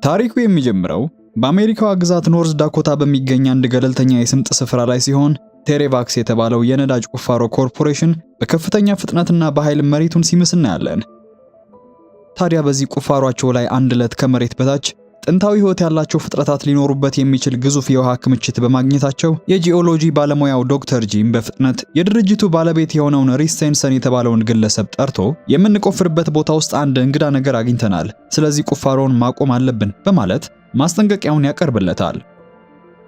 ታሪኩ የሚጀምረው በአሜሪካዋ ግዛት ኖርዝ ዳኮታ በሚገኝ አንድ ገለልተኛ የስምጥ ስፍራ ላይ ሲሆን ቴሬቫክስ የተባለው የነዳጅ ቁፋሮ ኮርፖሬሽን በከፍተኛ ፍጥነትና በኃይል መሬቱን ሲምስ እናያለን። ታዲያ በዚህ ቁፋሯቸው ላይ አንድ ዕለት ከመሬት በታች ጥንታዊ ሕይወት ያላቸው ፍጥረታት ሊኖሩበት የሚችል ግዙፍ የውሃ ክምችት በማግኘታቸው የጂኦሎጂ ባለሙያው ዶክተር ጂም በፍጥነት የድርጅቱ ባለቤት የሆነውን ሪስ ሴንሰን የተባለውን ግለሰብ ጠርቶ የምንቆፍርበት ቦታ ውስጥ አንድ እንግዳ ነገር አግኝተናል፣ ስለዚህ ቁፋሮውን ማቆም አለብን በማለት ማስጠንቀቂያውን ያቀርብለታል።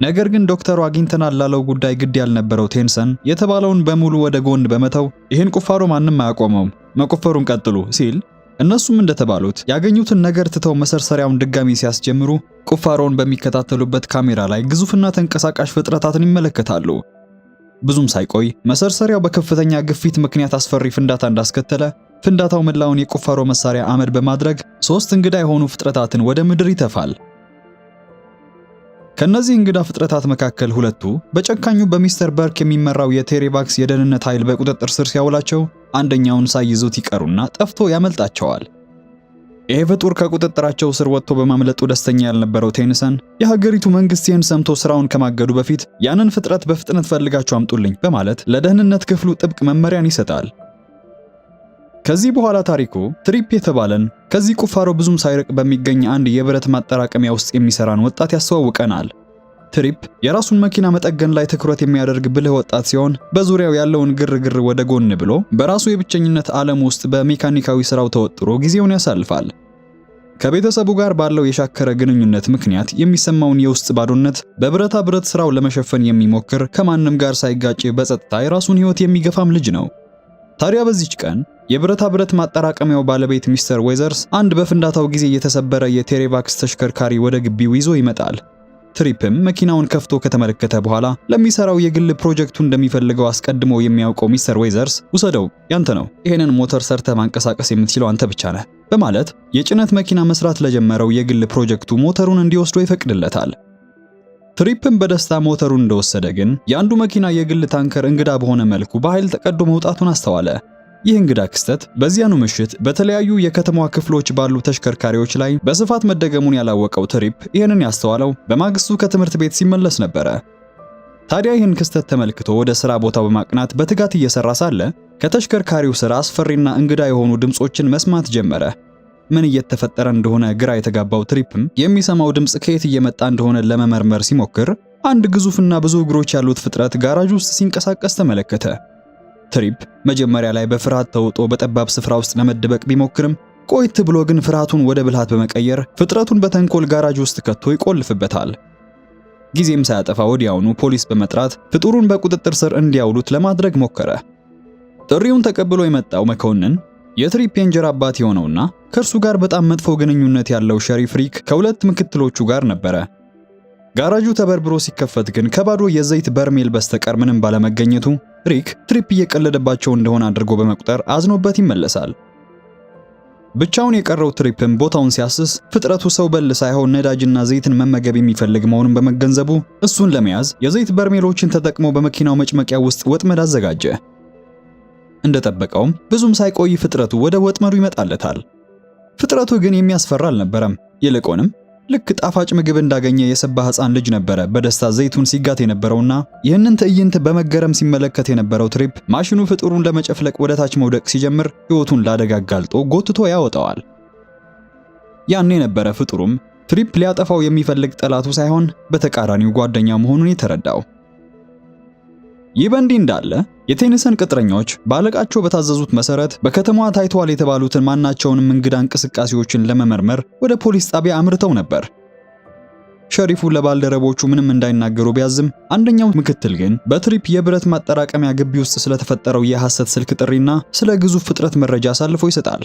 ነገር ግን ዶክተሩ አግኝተናል ላለው ጉዳይ ግድ ያልነበረው ቴንሰን የተባለውን በሙሉ ወደ ጎን በመተው ይህን ቁፋሮ ማንም አያቆመውም፣ መቆፈሩን ቀጥሉ ሲል እነሱም እንደተባሉት ያገኙትን ነገር ትተው መሰርሰሪያውን ድጋሚ ሲያስጀምሩ ቁፋሮውን በሚከታተሉበት ካሜራ ላይ ግዙፍና ተንቀሳቃሽ ፍጥረታትን ይመለከታሉ። ብዙም ሳይቆይ መሰርሰሪያው በከፍተኛ ግፊት ምክንያት አስፈሪ ፍንዳታ እንዳስከተለ፣ ፍንዳታው መላውን የቁፋሮ መሳሪያ አመድ በማድረግ 3 እንግዳ የሆኑ ፍጥረታትን ወደ ምድር ይተፋል። ከነዚህ እንግዳ ፍጥረታት መካከል ሁለቱ በጨካኙ በሚስተር በርክ የሚመራው የቴሬቫክስ የደህንነት ኃይል በቁጥጥር ስር ሲያውላቸው አንደኛውን ሳይዙት ይቀሩና ጠፍቶ ያመልጣቸዋል። ይሄ ፍጡር ከቁጥጥራቸው ስር ወጥቶ በማምለጡ ደስተኛ ያልነበረው ቴንሰን የሀገሪቱ መንግስት ይህን ሰምቶ ስራውን ከማገዱ በፊት ያንን ፍጥረት በፍጥነት ፈልጋቸው አምጡልኝ በማለት ለደህንነት ክፍሉ ጥብቅ መመሪያን ይሰጣል። ከዚህ በኋላ ታሪኩ ትሪፕ የተባለን ከዚህ ቁፋሮ ብዙም ሳይርቅ በሚገኝ አንድ የብረት ማጠራቀሚያ ውስጥ የሚሰራን ወጣት ያስተዋውቀናል። ትሪፕ የራሱን መኪና መጠገን ላይ ትኩረት የሚያደርግ ብልህ ወጣት ሲሆን በዙሪያው ያለውን ግርግር ወደ ጎን ብሎ በራሱ የብቸኝነት ዓለም ውስጥ በሜካኒካዊ ስራው ተወጥሮ ጊዜውን ያሳልፋል። ከቤተሰቡ ጋር ባለው የሻከረ ግንኙነት ምክንያት የሚሰማውን የውስጥ ባዶነት በብረታ ብረት ስራው ለመሸፈን የሚሞክር ከማንም ጋር ሳይጋጭ በጸጥታ የራሱን ህይወት የሚገፋም ልጅ ነው። ታዲያ በዚች ቀን የብረታ ብረት ማጠራቀሚያው ባለቤት ሚስተር ዌዘርስ አንድ በፍንዳታው ጊዜ የተሰበረ የቴሬቫክስ ተሽከርካሪ ወደ ግቢው ይዞ ይመጣል። ትሪፕም መኪናውን ከፍቶ ከተመለከተ በኋላ ለሚሰራው የግል ፕሮጀክቱ እንደሚፈልገው አስቀድሞ የሚያውቀው ሚስተር ዌዘርስ ውሰደው፣ ያንተ ነው፣ ይሄንን ሞተር ሰርተ ማንቀሳቀስ የምትችለው አንተ ብቻ ነህ በማለት የጭነት መኪና መስራት ለጀመረው የግል ፕሮጀክቱ ሞተሩን እንዲወስዶ ይፈቅድለታል። ትሪፕም በደስታ ሞተሩን እንደወሰደ ግን የአንዱ መኪና የግል ታንከር እንግዳ በሆነ መልኩ በኃይል ተቀዶ መውጣቱን አስተዋለ። ይህ እንግዳ ክስተት በዚያኑ ምሽት በተለያዩ የከተማዋ ክፍሎች ባሉ ተሽከርካሪዎች ላይ በስፋት መደገሙን ያላወቀው ትሪፕ ይህንን ያስተዋለው በማግስቱ ከትምህርት ቤት ሲመለስ ነበረ። ታዲያ ይህን ክስተት ተመልክቶ ወደ ሥራ ቦታው በማቅናት በትጋት እየሰራ ሳለ ከተሽከርካሪው ሥራ አስፈሪና እንግዳ የሆኑ ድምጾችን መስማት ጀመረ። ምን እየተፈጠረ እንደሆነ ግራ የተጋባው ትሪፕም የሚሰማው ድምጽ ከየት እየመጣ እንደሆነ ለመመርመር ሲሞክር አንድ ግዙፍና ብዙ እግሮች ያሉት ፍጥረት ጋራጅ ውስጥ ሲንቀሳቀስ ተመለከተ። ትሪፕ መጀመሪያ ላይ በፍርሃት ተውጦ በጠባብ ስፍራ ውስጥ ለመደበቅ ቢሞክርም ቆይት ብሎ ግን ፍርሃቱን ወደ ብልሃት በመቀየር ፍጥረቱን በተንኮል ጋራጅ ውስጥ ከቶ ይቆልፍበታል። ጊዜም ሳያጠፋ ወዲያውኑ ፖሊስ በመጥራት ፍጡሩን በቁጥጥር ስር እንዲያውሉት ለማድረግ ሞከረ። ጥሪውን ተቀብሎ የመጣው መኮንን የትሪፕ የእንጀራ አባት የሆነውና ከእርሱ ጋር በጣም መጥፎ ግንኙነት ያለው ሸሪፍ ሪክ ከሁለት ምክትሎቹ ጋር ነበረ። ጋራጁ ተበርብሮ ሲከፈት ግን ከባዶ የዘይት በርሜል በስተቀር ምንም ባለመገኘቱ ሪክ ትሪፕ እየቀለደባቸው እንደሆነ አድርጎ በመቁጠር አዝኖበት ይመለሳል። ብቻውን የቀረው ትሪፕም ቦታውን ሲያስስ ፍጥረቱ ሰው በል ሳይሆን ነዳጅና ዘይትን መመገብ የሚፈልግ መሆኑን በመገንዘቡ እሱን ለመያዝ የዘይት በርሜሎችን ተጠቅሞ በመኪናው መጭመቂያ ውስጥ ወጥመድ አዘጋጀ። እንደጠበቀውም ብዙም ሳይቆይ ፍጥረቱ ወደ ወጥመዱ ይመጣለታል። ፍጥረቱ ግን የሚያስፈራ አልነበረም። ይልቁንም ልክ ጣፋጭ ምግብ እንዳገኘ የሰባ ሕፃን ልጅ ነበረ በደስታ ዘይቱን ሲጋት የነበረውና ይህንን ትዕይንት በመገረም ሲመለከት የነበረው ትሪፕ ማሽኑ ፍጡሩን ለመጨፍለቅ ወደ ታች መውደቅ ሲጀምር ሕይወቱን ላደጋ አጋልጦ ጎትቶ ያወጣዋል። ያኔ ነበረ ፍጡሩም ትሪፕ ሊያጠፋው የሚፈልግ ጠላቱ ሳይሆን በተቃራኒው ጓደኛ መሆኑን የተረዳው። ይህ በእንዲህ እንዳለ የቴንሰን ቅጥረኞች ባለቃቸው በታዘዙት መሰረት በከተማዋ ታይተዋል የተባሉትን ማናቸውንም እንግዳ እንቅስቃሴዎችን ለመመርመር ወደ ፖሊስ ጣቢያ አምርተው ነበር። ሸሪፉ ለባልደረቦቹ ምንም እንዳይናገሩ ቢያዝም አንደኛው ምክትል ግን በትሪፕ የብረት ማጠራቀሚያ ግቢ ውስጥ ስለተፈጠረው የሐሰት ስልክ ጥሪና ስለ ግዙፍ ፍጥረት መረጃ አሳልፎ ይሰጣል።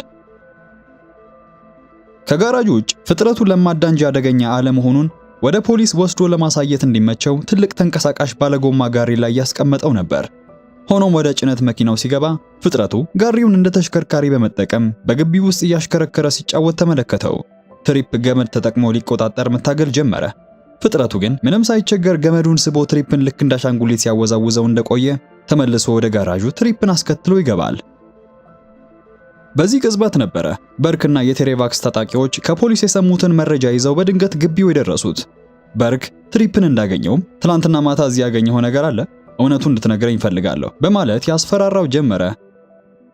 ከጋራጁ ውጭ ፍጥረቱ ለማዳ እንጂ አደገኛ አለመሆኑን ወደ ፖሊስ ወስዶ ለማሳየት እንዲመቸው ትልቅ ተንቀሳቃሽ ባለጎማ ጋሪ ላይ ያስቀመጠው ነበር። ሆኖም ወደ ጭነት መኪናው ሲገባ ፍጥረቱ ጋሪውን እንደ ተሽከርካሪ በመጠቀም በግቢው ውስጥ እያሽከረከረ ሲጫወት ተመለከተው። ትሪፕ ገመድ ተጠቅሞ ሊቆጣጠር መታገል ጀመረ። ፍጥረቱ ግን ምንም ሳይቸገር ገመዱን ስቦ ትሪፕን ልክ እንዳሻንጉሊት ሲያወዛውዘው እንደቆየ ተመልሶ ወደ ጋራዡ ትሪፕን አስከትሎ ይገባል። በዚህ ቅጽበት ነበረ በርክና የቴሬቫክስ ታጣቂዎች ከፖሊስ የሰሙትን መረጃ ይዘው በድንገት ግቢው የደረሱት። በርክ ትሪፕን እንዳገኘውም ትላንትና ማታ እዚህ ያገኘው ነገር አለ፣ እውነቱን እንድትነግረኝ እፈልጋለሁ በማለት ያስፈራራው ጀመረ።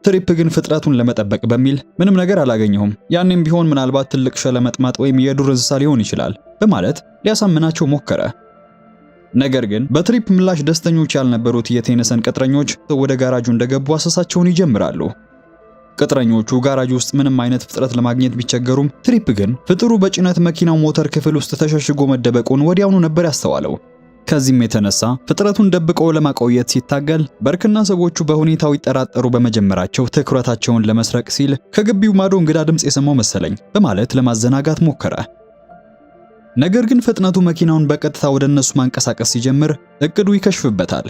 ትሪፕ ግን ፍጥረቱን ለመጠበቅ በሚል ምንም ነገር አላገኘሁም፣ ያኔም ቢሆን ምናልባት ትልቅ ሸለመጥማጥ ወይም የዱር እንስሳ ሊሆን ይችላል በማለት ሊያሳምናቸው ሞከረ። ነገር ግን በትሪፕ ምላሽ ደስተኞች ያልነበሩት የቴነሰን ቅጥረኞች ወደ ጋራጁ እንደገቡ አሰሳቸውን ይጀምራሉ። ቅጥረኞቹ ጋራጅ ውስጥ ምንም አይነት ፍጥረት ለማግኘት ቢቸገሩም ትሪፕ ግን ፍጥሩ በጭነት መኪናው ሞተር ክፍል ውስጥ ተሸሽጎ መደበቁን ወዲያውኑ ነበር ያስተዋለው። ከዚህም የተነሳ ፍጥረቱን ደብቆ ለማቆየት ሲታገል በርክና ሰዎቹ በሁኔታው ይጠራጠሩ በመጀመራቸው ትኩረታቸውን ለመስረቅ ሲል ከግቢው ማዶ እንግዳ ድምጽ የሰማው መሰለኝ በማለት ለማዘናጋት ሞከረ። ነገር ግን ፍጥነቱ መኪናውን በቀጥታ ወደ እነሱ ማንቀሳቀስ ሲጀምር እቅዱ ይከሽፍበታል።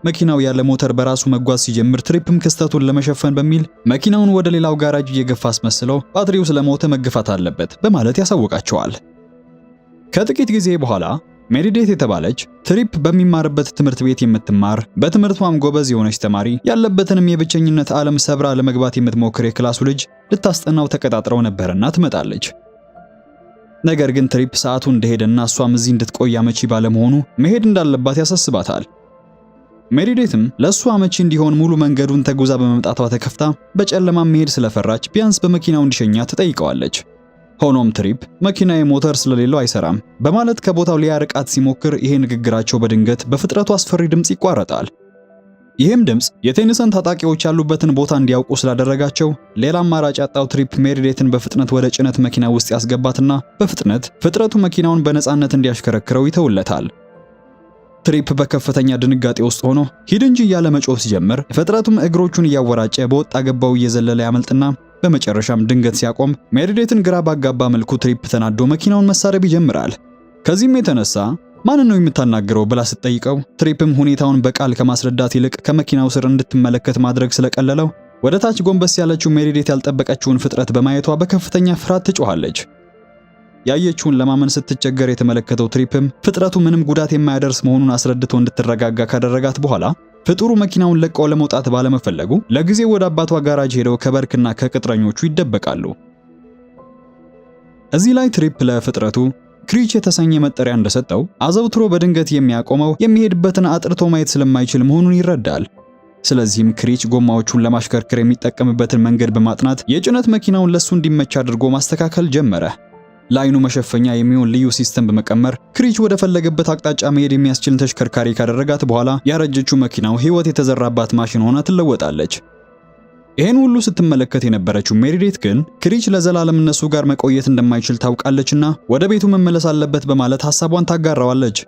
መኪናው ያለ ሞተር በራሱ መጓዝ ሲጀምር ትሪፕም ክስተቱን ለመሸፈን በሚል መኪናውን ወደ ሌላው ጋራጅ እየገፋ አስመስለው ባትሪው ስለሞተ መገፋት አለበት በማለት ያሳውቃቸዋል። ከጥቂት ጊዜ በኋላ ሜሪዴት የተባለች ትሪፕ በሚማርበት ትምህርት ቤት የምትማር በትምህርቷም ጎበዝ የሆነች ተማሪ ያለበትንም የብቸኝነት ዓለም ሰብራ ለመግባት የምትሞክር የክላሱ ልጅ ልታስጠናው ተቀጣጥረው ነበርና ትመጣለች። ነገር ግን ትሪፕ ሰዓቱ እንደሄደና እሷም እዚህ እንድትቆይ አመቺ ባለመሆኑ መሄድ እንዳለባት ያሳስባታል። ሜሪዴትም ለእሷ አመቺ እንዲሆን ሙሉ መንገዱን ተጉዛ በመምጣቷ ተከፍታ በጨለማ መሄድ ስለፈራች ቢያንስ በመኪናው እንዲሸኛት ትጠይቀዋለች። ሆኖም ትሪፕ መኪናዬ ሞተር ስለሌለው አይሰራም በማለት ከቦታው ሊያርቃት ሲሞክር ይሄ ንግግራቸው በድንገት በፍጥረቱ አስፈሪ ድምጽ ይቋረጣል። ይህም ድምጽ የቴኒሰን ታጣቂዎች ያሉበትን ቦታ እንዲያውቁ ስላደረጋቸው ሌላ አማራጭ ያጣው ትሪፕ ሜሪዴትን በፍጥነት ወደ ጭነት መኪና ውስጥ ያስገባትና በፍጥነት ፍጥረቱ መኪናውን በነፃነት እንዲያሽከረክረው ይተውለታል። ትሪፕ በከፍተኛ ድንጋጤ ውስጥ ሆኖ ሂድ እንጂ እያለ መጮህ ሲጀምር ፍጥረቱም እግሮቹን እያወራጨ በወጣ ገባው እየዘለለ ያመልጥና በመጨረሻም ድንገት ሲያቆም ሜሪዴትን ግራ ባጋባ መልኩ ትሪፕ ተናዶ መኪናውን መሳረብ ይጀምራል። ከዚህም የተነሳ ማንን ነው የምታናገረው ብላ ስትጠይቀው ትሪፕም ሁኔታውን በቃል ከማስረዳት ይልቅ ከመኪናው ስር እንድትመለከት ማድረግ ስለቀለለው ወደ ታች ጎንበስ ያለችው ሜሪዴት ያልጠበቀችውን ፍጥረት በማየቷ በከፍተኛ ፍርሃት ትጮኻለች። ያየችውን ለማመን ስትቸገር የተመለከተው ትሪፕም ፍጥረቱ ምንም ጉዳት የማያደርስ መሆኑን አስረድቶ እንድትረጋጋ ካደረጋት በኋላ ፍጡሩ መኪናውን ለቀው ለመውጣት ባለመፈለጉ ለጊዜው ወደ አባቷ ጋራጅ ሄደው ከበርክና ከቅጥረኞቹ ይደበቃሉ። እዚህ ላይ ትሪፕ ለፍጥረቱ ክሪች የተሰኘ መጠሪያ እንደሰጠው አዘውትሮ በድንገት የሚያቆመው የሚሄድበትን አጥርቶ ማየት ስለማይችል መሆኑን ይረዳል። ስለዚህም ክሪች ጎማዎቹን ለማሽከርከር የሚጠቀምበትን መንገድ በማጥናት የጭነት መኪናውን ለሱ እንዲመች አድርጎ ማስተካከል ጀመረ። ለአይኑ መሸፈኛ የሚሆን ልዩ ሲስተም በመቀመር ክሪች ወደ ፈለገበት አቅጣጫ መሄድ የሚያስችል ተሽከርካሪ ካደረጋት በኋላ ያረጀችው መኪናው ሕይወት የተዘራባት ማሽን ሆና ትለወጣለች። ይህን ሁሉ ስትመለከት የነበረችው ሜሪዴት ግን ክሪች ለዘላለም እነሱ ጋር መቆየት እንደማይችል ታውቃለችና ወደ ቤቱ መመለስ አለበት በማለት ሐሳቧን ታጋራዋለች።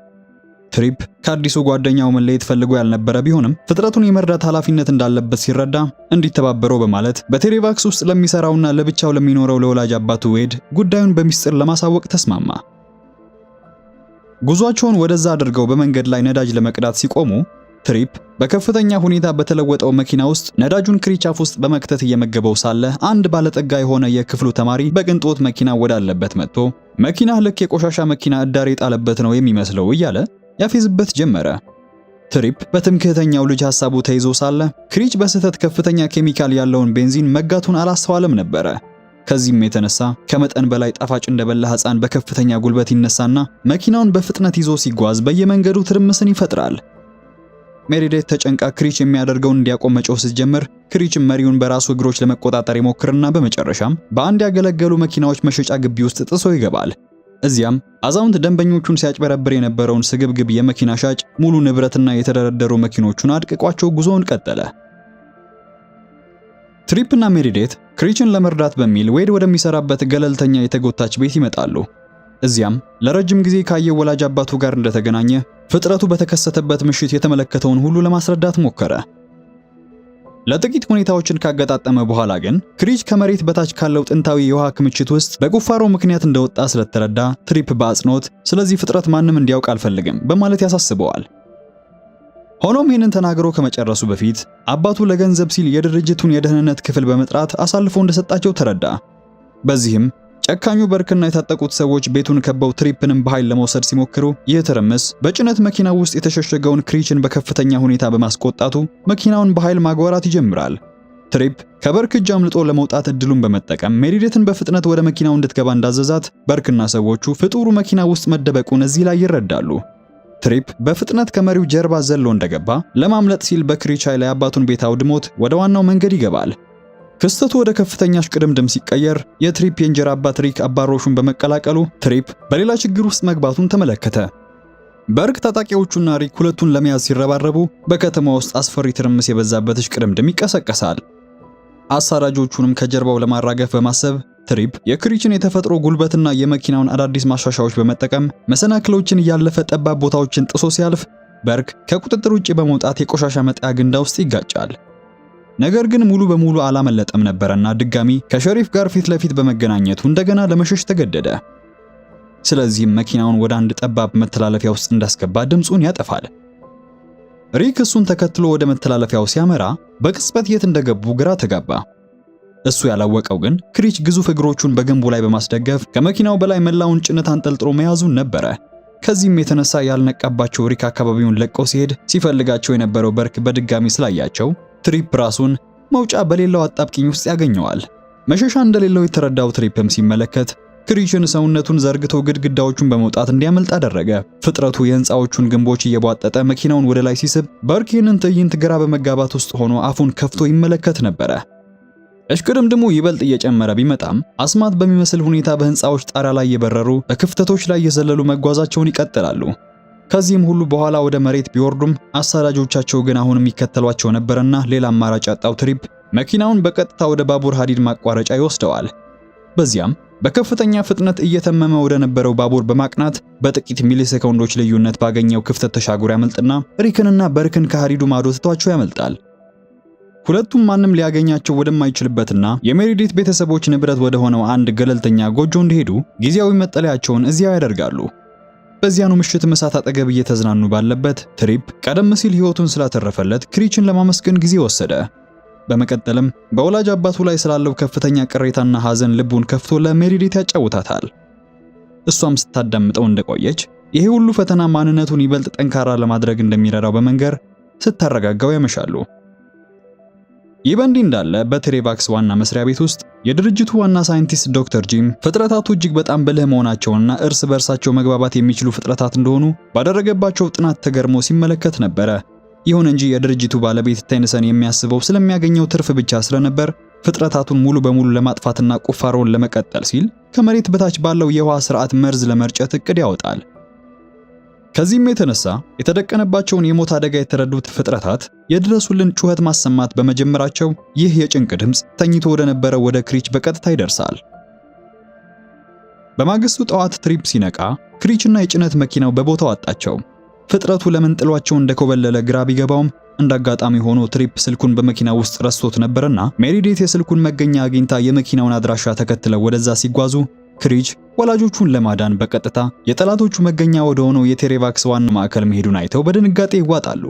ትሪፕ ከአዲሱ ጓደኛው መለየት ፈልጎ ያልነበረ ቢሆንም ፍጥረቱን የመርዳት ኃላፊነት እንዳለበት ሲረዳ እንዲተባበረው በማለት በቴሬቫክስ ውስጥ ለሚሰራውና ለብቻው ለሚኖረው ለወላጅ አባቱ ዌድ ጉዳዩን በሚስጥር ለማሳወቅ ተስማማ። ጉዟቸውን ወደዛ አድርገው በመንገድ ላይ ነዳጅ ለመቅዳት ሲቆሙ ትሪፕ በከፍተኛ ሁኔታ በተለወጠው መኪና ውስጥ ነዳጁን ክሪች አፍ ውስጥ በመክተት እየመገበው ሳለ አንድ ባለጠጋ የሆነ የክፍሉ ተማሪ በቅንጦት መኪና ወዳለበት መጥቶ መኪናህ ልክ የቆሻሻ መኪና እዳር የጣለበት ነው የሚመስለው እያለ ያፌዝበት ጀመረ። ትሪፕ በትምክህተኛው ልጅ ሐሳቡ ተይዞ ሳለ ክሪች በስህተት ከፍተኛ ኬሚካል ያለውን ቤንዚን መጋቱን አላስተዋለም ነበረ። ከዚህም የተነሳ ከመጠን በላይ ጣፋጭ እንደበላ ሕፃን በከፍተኛ ጉልበት ይነሳና መኪናውን በፍጥነት ይዞ ሲጓዝ በየመንገዱ ትርምስን ይፈጥራል። ሜሪዴት ተጨንቃ ክሪች የሚያደርገውን እንዲያቆም መጮህ ስትጀምር ክሪችም መሪውን በራሱ እግሮች ለመቆጣጠር ይሞክርና በመጨረሻም በአንድ ያገለገሉ መኪናዎች መሸጫ ግቢ ውስጥ ጥሶ ይገባል። እዚያም አዛውንት ደንበኞቹን ሲያጭበረብር የነበረውን ስግብግብ የመኪና ሻጭ ሙሉ ንብረትና የተደረደሩ መኪኖቹን አድቅቋቸው ጉዞውን ቀጠለ። ትሪፕና ሜሪዴት ክሪችን ለመርዳት በሚል ዌድ ወደሚሰራበት ገለልተኛ የተጎታች ቤት ይመጣሉ። እዚያም ለረጅም ጊዜ ካየው ወላጅ አባቱ ጋር እንደተገናኘ ፍጥረቱ በተከሰተበት ምሽት የተመለከተውን ሁሉ ለማስረዳት ሞከረ። ለጥቂት ሁኔታዎችን ካገጣጠመ በኋላ ግን ክሪች ከመሬት በታች ካለው ጥንታዊ የውሃ ክምችት ውስጥ በቁፋሮ ምክንያት እንደወጣ ስለተረዳ ትሪፕ በአጽንኦት ስለዚህ ፍጥረት ማንም እንዲያውቅ አልፈልግም በማለት ያሳስበዋል። ሆኖም ይህንን ተናግሮ ከመጨረሱ በፊት አባቱ ለገንዘብ ሲል የድርጅቱን የደህንነት ክፍል በመጥራት አሳልፎ እንደሰጣቸው ተረዳ። በዚህም ጨካኙ በርክና የታጠቁት ሰዎች ቤቱን ከበው ትሪፕንም በኃይል ለመውሰድ ሲሞክሩ ይህ ትርምስ በጭነት መኪና ውስጥ የተሸሸገውን ክሪችን በከፍተኛ ሁኔታ በማስቆጣቱ መኪናውን በኃይል ማጓራት ይጀምራል። ትሪፕ ከበርክ እጅ አምልጦ ለመውጣት እድሉን በመጠቀም ሜሪዴትን በፍጥነት ወደ መኪናው እንድትገባ እንዳዘዛት በርክና ሰዎቹ ፍጡሩ መኪና ውስጥ መደበቁን እዚህ ላይ ይረዳሉ። ትሪፕ በፍጥነት ከመሪው ጀርባ ዘሎ እንደገባ ለማምለጥ ሲል በክሪች ኃይል የአባቱን ቤት አውድሞት ወደ ዋናው መንገድ ይገባል። ክስተቱ ወደ ከፍተኛ እሽቅድምድም ሲቀየር የትሪፕ የእንጀራ አባት ሪክ አባሮሹን በመቀላቀሉ ትሪፕ በሌላ ችግር ውስጥ መግባቱን ተመለከተ። በርክ ታጣቂዎቹና ሪክ ሁለቱን ለመያዝ ሲረባረቡ በከተማ ውስጥ አስፈሪ ትርምስ የበዛበት እሽቅድምድም ይቀሰቀሳል። አሳዳጆቹንም ከጀርባው ለማራገፍ በማሰብ ትሪፕ የክሪችን የተፈጥሮ ጉልበትና የመኪናውን አዳዲስ ማሻሻያዎች በመጠቀም መሰናክሎችን እያለፈ ጠባብ ቦታዎችን ጥሶ ሲያልፍ በርክ ከቁጥጥር ውጪ በመውጣት የቆሻሻ መጣያ ገንዳ ውስጥ ይጋጫል። ነገር ግን ሙሉ በሙሉ አላመለጠም ነበርና ድጋሚ ከሸሪፍ ጋር ፊት ለፊት በመገናኘቱ እንደገና ለመሸሽ ተገደደ። ስለዚህም መኪናውን ወደ አንድ ጠባብ መተላለፊያ ውስጥ እንዳስገባ ድምፁን ያጠፋል። ሪክ እሱን ተከትሎ ወደ መተላለፊያው ሲያመራ በቅጽበት የት እንደገቡ ግራ ተጋባ። እሱ ያላወቀው ግን ክሪች ግዙፍ እግሮቹን በግንቡ ላይ በማስደገፍ ከመኪናው በላይ መላውን ጭነት አንጠልጥሎ መያዙን ነበረ። ከዚህም የተነሳ ያልነቃባቸው ሪክ አካባቢውን ለቀው ሲሄድ ሲፈልጋቸው የነበረው በርክ በድጋሚ ስላያቸው ትሪፕ ራሱን መውጫ በሌላው አጣብቂኝ ውስጥ ያገኘዋል። መሸሻ እንደሌለው የተረዳው ትሪፕም ሲመለከት ክሪችን ሰውነቱን ዘርግቶ ግድግዳዎቹን በመውጣት እንዲያመልጥ አደረገ። ፍጥረቱ የህንፃዎቹን ግንቦች እየቧጠጠ መኪናውን ወደ ላይ ሲስብ በርክ ይህንን ትዕይንት ግራ በመጋባት ውስጥ ሆኖ አፉን ከፍቶ ይመለከት ነበረ። እሽቅድምድሙ ይበልጥ እየጨመረ ቢመጣም አስማት በሚመስል ሁኔታ በህንፃዎች ጣሪያ ላይ የበረሩ በክፍተቶች ላይ የዘለሉ መጓዛቸውን ይቀጥላሉ። ከዚህም ሁሉ በኋላ ወደ መሬት ቢወርዱም አሳዳጆቻቸው ግን አሁንም ይከተሏቸው ነበርና ሌላ አማራጭ ያጣው ትሪፕ መኪናውን በቀጥታ ወደ ባቡር ሐዲድ ማቋረጫ ይወስደዋል። በዚያም በከፍተኛ ፍጥነት እየተመመ ወደ ነበረው ባቡር በማቅናት በጥቂት ሚሊ ሴኮንዶች ልዩነት ባገኘው ክፍተት ተሻግሮ ያመልጥና ሪክንና በርክን ከሐዲዱ ማዶ ትቷቸው ያመልጣል። ሁለቱም ማንም ሊያገኛቸው ወደማይችልበትና የሜሪዲት ቤተሰቦች ንብረት ወደ ሆነው አንድ ገለልተኛ ጎጆ እንዲሄዱ ጊዜያዊ መጠለያቸውን እዚያው ያደርጋሉ። በዚያኑ ምሽት እሳት አጠገብ እየተዝናኑ ባለበት ትሪፕ ቀደም ሲል ሕይወቱን ስላተረፈለት ክሪችን ለማመስገን ጊዜ ወሰደ። በመቀጠልም በወላጅ አባቱ ላይ ስላለው ከፍተኛ ቅሬታና ሐዘን ልቡን ከፍቶ ለሜሪዲት ያጫውታታል። እሷም ስታዳምጠው እንደቆየች ይሄ ሁሉ ፈተና ማንነቱን ይበልጥ ጠንካራ ለማድረግ እንደሚረዳው በመንገር ስታረጋጋው ያመሻሉ። ይህ በእንዲህ እንዳለ በቴሬቫክስ ዋና መስሪያ ቤት ውስጥ የድርጅቱ ዋና ሳይንቲስት ዶክተር ጂም ፍጥረታቱ እጅግ በጣም ብልህ መሆናቸውንና እርስ በርሳቸው መግባባት የሚችሉ ፍጥረታት እንደሆኑ ባደረገባቸው ጥናት ተገርሞ ሲመለከት ነበረ። ይሁን እንጂ የድርጅቱ ባለቤት ቴንሰን የሚያስበው ስለሚያገኘው ትርፍ ብቻ ስለነበር ፍጥረታቱን ሙሉ በሙሉ ለማጥፋትና ቁፋሮውን ለመቀጠል ሲል ከመሬት በታች ባለው የውሃ ስርዓት መርዝ ለመርጨት እቅድ ያወጣል። ከዚህም የተነሳ የተደቀነባቸውን የሞት አደጋ የተረዱት ፍጥረታት የድረሱልን ጩኸት ማሰማት በመጀመራቸው ይህ የጭንቅ ድምፅ ተኝቶ ወደ ነበረው ወደ ክሪች በቀጥታ ይደርሳል። በማግስቱ ጠዋት ትሪፕ ሲነቃ ክሪችና የጭነት መኪናው በቦታው አጣቸው። ፍጥረቱ ለምን ጥሏቸው እንደኮበለለ ግራ ቢገባውም እንዳጋጣሚ ሆኖ ትሪፕ ስልኩን በመኪና ውስጥ ረስቶት ነበርና ሜሪዴት የስልኩን መገኛ አግኝታ የመኪናውን አድራሻ ተከትለው ወደዛ ሲጓዙ ክሪች ወላጆቹን ለማዳን በቀጥታ የጠላቶቹ መገኛ ወደ ሆነው የቴሬቫክስ ዋና ማዕከል መሄዱን አይተው በድንጋጤ ይዋጣሉ።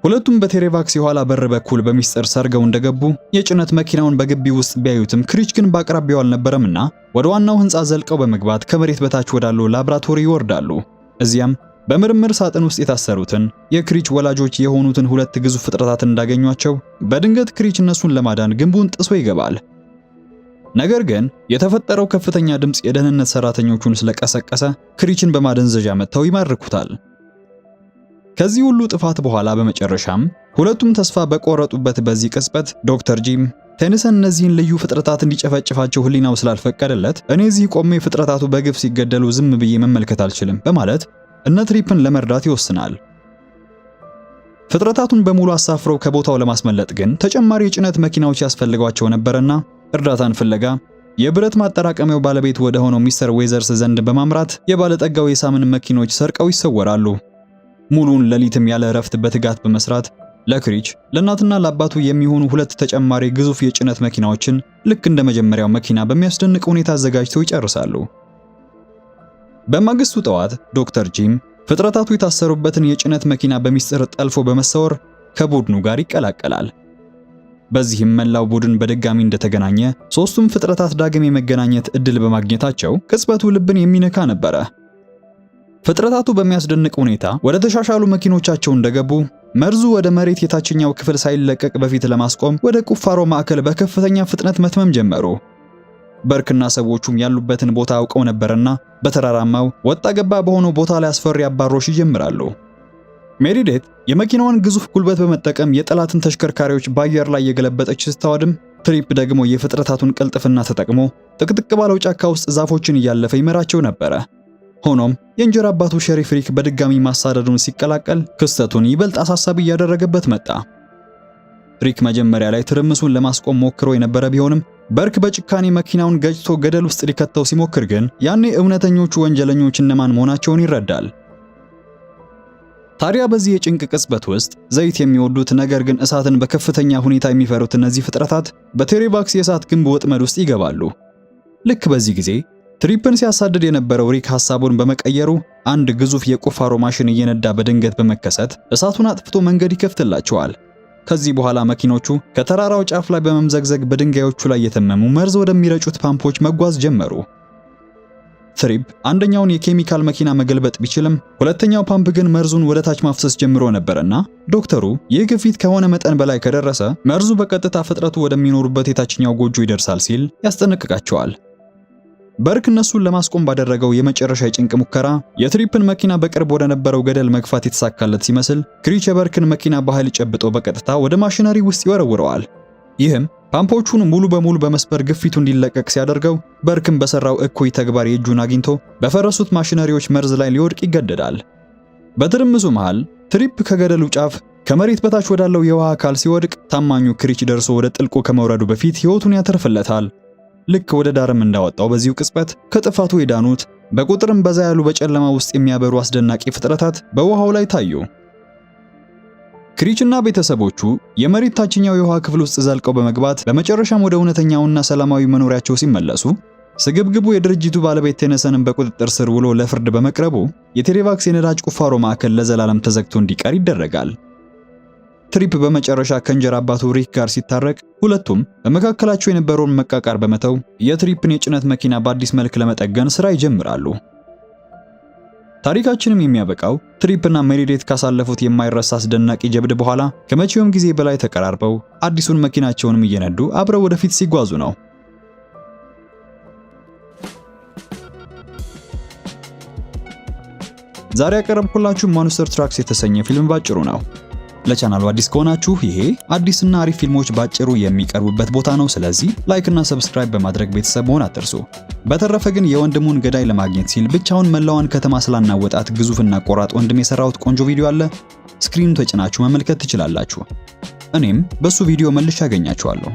ሁለቱም በቴሬቫክስ የኋላ በር በኩል በሚስጥር ሰርገው እንደገቡ የጭነት መኪናውን በግቢ ውስጥ ቢያዩትም ክሪች ግን በአቅራቢያው አልነበረምና ወደ ዋናው ህንፃ ዘልቀው በመግባት ከመሬት በታች ወዳለው ላብራቶሪ ይወርዳሉ። እዚያም በምርምር ሳጥን ውስጥ የታሰሩትን የክሪች ወላጆች የሆኑትን ሁለት ግዙፍ ፍጥረታትን እንዳገኟቸው በድንገት ክሪች እነሱን ለማዳን ግንቡን ጥሶ ይገባል። ነገር ግን የተፈጠረው ከፍተኛ ድምፅ የደህንነት ሰራተኞቹን ስለቀሰቀሰ ክሪችን በማደንዘዣ መተው ይማርኩታል። ከዚህ ሁሉ ጥፋት በኋላ በመጨረሻም ሁለቱም ተስፋ በቆረጡበት በዚህ ቅጽበት ዶክተር ጂም ቴንሰን እነዚህን ልዩ ፍጥረታት እንዲጨፈጭፋቸው ህሊናው ስላልፈቀደለት እኔ እዚህ ቆሜ ፍጥረታቱ በግፍ ሲገደሉ ዝም ብዬ መመልከት አልችልም በማለት እነ ትሪፕን ለመርዳት ይወስናል። ፍጥረታቱን በሙሉ አሳፍረው ከቦታው ለማስመለጥ ግን ተጨማሪ የጭነት መኪናዎች ያስፈልጓቸው ነበርና እርዳታን ፍለጋ የብረት ማጠራቀሚያው ባለቤት ወደ ሆነው ሚስተር ዌዘርስ ዘንድ በማምራት የባለጠጋው የሳምን መኪኖች ሰርቀው ይሰወራሉ። ሙሉን ሌሊትም ያለ እረፍት በትጋት በመስራት ለክሪች ለእናትና ለአባቱ የሚሆኑ ሁለት ተጨማሪ ግዙፍ የጭነት መኪናዎችን ልክ እንደ መጀመሪያው መኪና በሚያስደንቅ ሁኔታ አዘጋጅተው ይጨርሳሉ። በማግስቱ ጠዋት ዶክተር ጂም ፍጥረታቱ የታሰሩበትን የጭነት መኪና በሚስጥር ጠልፎ በመሰወር ከቡድኑ ጋር ይቀላቀላል። በዚህም መላው ቡድን በድጋሚ እንደተገናኘ ሶስቱም ፍጥረታት ዳግም የመገናኘት እድል በማግኘታቸው ቅጽበቱ ልብን የሚነካ ነበረ። ፍጥረታቱ በሚያስደንቅ ሁኔታ ወደ ተሻሻሉ መኪኖቻቸው እንደገቡ መርዙ ወደ መሬት የታችኛው ክፍል ሳይለቀቅ በፊት ለማስቆም ወደ ቁፋሮ ማዕከል በከፍተኛ ፍጥነት መትመም ጀመሩ። በርክና ሰዎቹም ያሉበትን ቦታ አውቀው ነበርና በተራራማው ወጣ ገባ በሆነው ቦታ ላይ አስፈሪ አባሮሽ ይጀምራሉ። ሜሪዴት የመኪናዋን ግዙፍ ጉልበት በመጠቀም የጠላትን ተሽከርካሪዎች በአየር ላይ የገለበጠች ስታወድም፣ ትሪፕ ደግሞ የፍጥረታቱን ቅልጥፍና ተጠቅሞ ጥቅጥቅ ባለው ጫካ ውስጥ ዛፎችን እያለፈ ይመራቸው ነበረ። ሆኖም የእንጀራ አባቱ ሸሪፍ ሪክ በድጋሚ ማሳደዱን ሲቀላቀል ክስተቱን ይበልጥ አሳሳቢ እያደረገበት መጣ። ሪክ መጀመሪያ ላይ ትርምሱን ለማስቆም ሞክሮ የነበረ ቢሆንም በርክ በጭካኔ መኪናውን ገጭቶ ገደል ውስጥ ሊከተው ሲሞክር ግን ያኔ እውነተኞቹ ወንጀለኞች እነማን መሆናቸውን ይረዳል። ታዲያ በዚህ የጭንቅ ቅጽበት ውስጥ ዘይት የሚወዱት ነገር ግን እሳትን በከፍተኛ ሁኔታ የሚፈሩት እነዚህ ፍጥረታት በቴሬቫክስ የእሳት ግንብ ወጥመድ ውስጥ ይገባሉ። ልክ በዚህ ጊዜ ትሪፕን ሲያሳድድ የነበረው ሪክ ሐሳቡን በመቀየሩ አንድ ግዙፍ የቁፋሮ ማሽን እየነዳ በድንገት በመከሰት እሳቱን አጥፍቶ መንገድ ይከፍትላቸዋል። ከዚህ በኋላ መኪኖቹ ከተራራው ጫፍ ላይ በመምዘግዘግ በድንጋዮቹ ላይ የተመሙ መርዝ ወደሚረጩት ፓምፖች መጓዝ ጀመሩ። ትሪፕ አንደኛውን የኬሚካል መኪና መገልበጥ ቢችልም ሁለተኛው ፓምፕ ግን መርዙን ወደ ታች ማፍሰስ ጀምሮ ነበርና ዶክተሩ ይህ ግፊት ከሆነ መጠን በላይ ከደረሰ መርዙ በቀጥታ ፍጥረቱ ወደሚኖሩበት የታችኛው ጎጆ ይደርሳል ሲል ያስጠነቅቃቸዋል። በርክ እነሱን ለማስቆም ባደረገው የመጨረሻ የጭንቅ ሙከራ የትሪፕን መኪና በቅርብ ወደ ነበረው ገደል መግፋት የተሳካለት ሲመስል ክሪች የበርክን መኪና በኃይል ጨብጦ በቀጥታ ወደ ማሽነሪ ውስጥ ይወረውረዋል። ይህም ፓምፖቹን ሙሉ በሙሉ በመስበር ግፊቱ እንዲለቀቅ ሲያደርገው በርክም በሰራው እኩይ ተግባር የእጁን አግኝቶ በፈረሱት ማሽነሪዎች መርዝ ላይ ሊወድቅ ይገደዳል። በትርምሱ መሃል ትሪፕ ከገደሉ ጫፍ ከመሬት በታች ወዳለው የውሃ አካል ሲወድቅ ታማኙ ክሪች ደርሶ ወደ ጥልቁ ከመውረዱ በፊት ሕይወቱን ያተርፍለታል። ልክ ወደ ዳርም እንዳወጣው በዚሁ ቅጽበት ከጥፋቱ የዳኑት በቁጥርም በዛ ያሉ በጨለማ ውስጥ የሚያበሩ አስደናቂ ፍጥረታት በውሃው ላይ ታዩ። ክሪችና ቤተሰቦቹ የመሬት ታችኛው የውሃ ክፍል ውስጥ ዘልቀው በመግባት በመጨረሻም ወደ እውነተኛውና ሰላማዊ መኖሪያቸው ሲመለሱ ስግብግቡ የድርጅቱ ባለቤት ቴነሰንን በቁጥጥር ስር ውሎ ለፍርድ በመቅረቡ የቴሬቫክስ የነዳጅ ቁፋሮ ማዕከል ለዘላለም ተዘግቶ እንዲቀር ይደረጋል። ትሪፕ በመጨረሻ ከእንጀራ አባቱ ሪክ ጋር ሲታረቅ ሁለቱም በመካከላቸው የነበረውን መቃቃር በመተው የትሪፕን የጭነት መኪና በአዲስ መልክ ለመጠገን ስራ ይጀምራሉ። ታሪካችንም የሚያበቃው ትሪፕና ሜሪዴት ካሳለፉት የማይረሳ አስደናቂ ጀብድ በኋላ ከመቼውም ጊዜ በላይ ተቀራርበው አዲሱን መኪናቸውንም እየነዱ አብረው ወደፊት ሲጓዙ ነው። ዛሬ ያቀረብኩላችሁ ሞንስተር ትራክስ የተሰኘ ፊልም ባጭሩ ነው። ለቻናሉ አዲስ ከሆናችሁ ይሄ አዲስና አሪፍ ፊልሞች ባጭሩ የሚቀርቡበት ቦታ ነው። ስለዚህ ላይክ እና ሰብስክራይብ በማድረግ ቤተሰብ መሆን አትርሱ። በተረፈ ግን የወንድሙን ገዳይ ለማግኘት ሲል ብቻውን መላዋን ከተማ ስላናወጣት ግዙፍና ቆራጥ ወንድም የሰራሁት ቆንጆ ቪዲዮ አለ። ስክሪኑ ተጭናችሁ መመልከት ትችላላችሁ። እኔም በሱ ቪዲዮ መልሼ አገኛችኋለሁ።